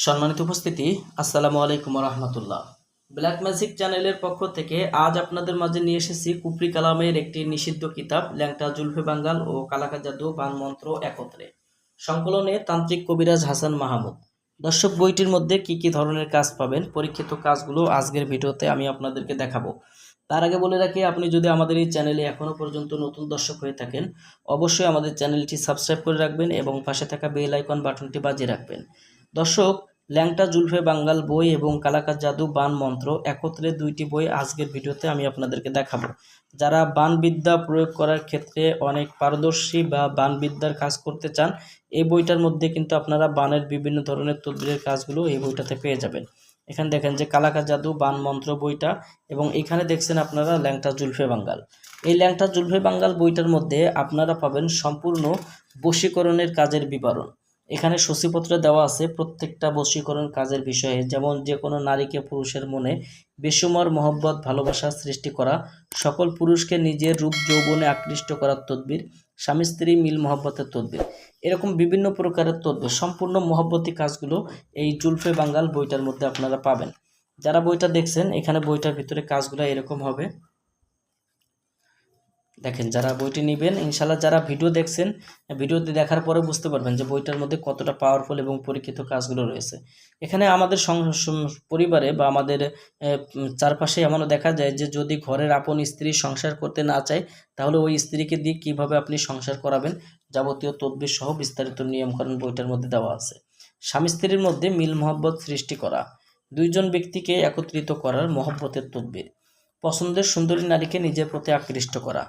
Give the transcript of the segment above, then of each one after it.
সম্মানিত উপস্থিতি, আসসালামু আলাইকুম রহমতুল্লাহ। ব্ল্যাক ম্যাজিক চ্যানেলের পক্ষ থেকে আজ আপনাদের মাঝে নিয়ে এসেছি কুফরি কালামের একটি নিষিদ্ধ কিতাব ল্যাংটা জুলফে বাঙ্গাল ও কালাকা জাদু বান মন্ত্র একত্রে, সংকলনে তান্ত্রিক কবিরাজ হাসান মাহমুদ। দর্শক, বইটির মধ্যে কি কি ধরনের কাজ পাবেন, পরীক্ষিত কাজগুলো আজকের ভিডিওতে আমি আপনাদেরকে দেখাবো। তার আগে বলে রাখি, আপনি যদি আমাদের এই চ্যানেলে এখনও পর্যন্ত নতুন দর্শক হয়ে থাকেন, অবশ্যই আমাদের চ্যানেলটি সাবস্ক্রাইব করে রাখবেন এবং পাশে থাকা বেল আইকন বাটনটি বাজিয়ে রাখবেন। দর্শক, ল্যাংটা জুলফে বাঙ্গাল বই এবং কালাকা জাদু বান মন্ত্র একত্রে দুইটি বই আজকের ভিডিওতে আমি আপনাদেরকে দেখাবো। যারা বানবিদ্যা প্রয়োগ করার ক্ষেত্রে অনেক পারদর্শী বা বানবিদ্যার কাজ করতে চান, এই বইটার মধ্যে কিন্তু আপনারা বানের বিভিন্ন ধরনের তদবিরের কাজগুলো এই বইটাতে পেয়ে যাবেন। এখানে দেখেন যে কালাকা জাদু বান মন্ত্র বইটা, এবং এখানে দেখছেন আপনারা ল্যাংটা জুলফে বাঙ্গাল। এই ল্যাংটা জুলফে বাঙ্গাল বইটার মধ্যে আপনারা পাবেন সম্পূর্ণ বশীকরণের কাজের বিবরণ। এখানে সূচিপত্র দেওয়া আছে প্রত্যেকটা বশীকরণ কাজের বিষয়ে, যেমন যে কোনো নারীকে পুরুষের মনে বেসুমার মহব্বত ভালোবাসা সৃষ্টি করা, সকল পুরুষকে নিজের রূপ যৌবনে আকৃষ্ট করার তদবির, স্বামী স্ত্রী মিল মহব্বতের তদবির, এরকম বিভিন্ন প্রকারের তদবির, সম্পূর্ণ মহব্বতী কাজগুলো এই জুলফে বাঙ্গাল বইটার মধ্যে আপনারা পাবেন। যারা বইটা দেখছেন, এখানে বইটার ভিতরে কাজগুলো এরকম হবে। দেখেন, যারা বইটি নেবেন ইনশাল্লাহ, যারা ভিডিও দেখছেন, ভিডিওতে দেখার পরে বুঝতে পারবেন যে বইটার মধ্যে কতটা পাওয়ারফুল এবং পরীক্ষিত কাজগুলো রয়েছে। এখানে আমাদের পরিবারে বা আমাদের চারপাশে এমনও দেখা যায় যে যদি ঘরের আপন স্ত্রী সংসার করতে না চায়, তাহলে ওই স্ত্রীকে দিয়ে কীভাবে আপনি সংসার করাবেন, যাবতীয় তদবির সহ বিস্তারিত নিয়মকানুন বইটার মধ্যে দেওয়া আছে। স্বামী স্ত্রীর মধ্যে মিল মহব্বত সৃষ্টি করা, দুইজন ব্যক্তিকে একত্রিত করার মহব্বতের তদবির, পছন্দের সুন্দরী নারীকে নিজের প্রতি আকৃষ্ট করা,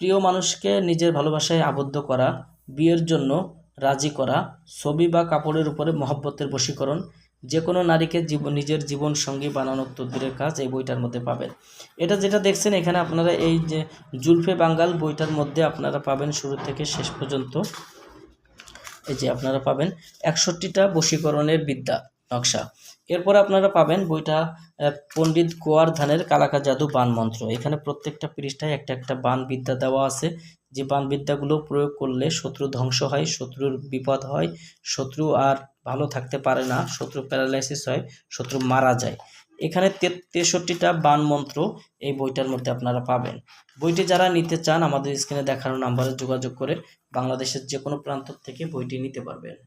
প্রিয় মানুষকে নিজের ভালোবাসায় আবদ্ধ করা, বিয়ের জন্য রাজি করা, ছবি বা কাপড়ের উপরে মহব্বতের বশীকরণ, যে কোনো নারীকে নিজের জীবন সঙ্গী বানানোর তদবিরের কাজ এই বইটার মধ্যে পাবেন। এটা যেটা দেখছেন এখানে আপনারা, এই যে জুলফে বাঙ্গাল বইটার মধ্যে আপনারা পাবেন শুরু থেকে শেষ পর্যন্ত, এই যে আপনারা পাবেন 61টা বশীকরণের বিদ্যা নকশা। এরপর আপনারা পাবেন বইটা পণ্ডিত গোয়ার ধানের কালাকা জাদু বান মন্ত্র। এখানে প্রত্যেকটা পৃষ্ঠায় একটা একটা বান বিদ্যা দেওয়া আছে, যে বান বিদ্যাগুলো প্রয়োগ করলে শত্রু ধ্বংস হয়, শত্রুর বিপদ হয়, শত্রু আর ভালো থাকতে পারে না, শত্রু প্যারালাইসিস হয়, শত্রু মারা যায়। এখানে 63টা বান মন্ত্র এই বইটার মধ্যে আপনারা পাবেন। বইটি যারা নিতে চান, আমাদের স্ক্রিনে দেখানো নাম্বারে যোগাযোগ করে বাংলাদেশের যে কোনো প্রান্ত থেকে বইটি নিতে পারবেন।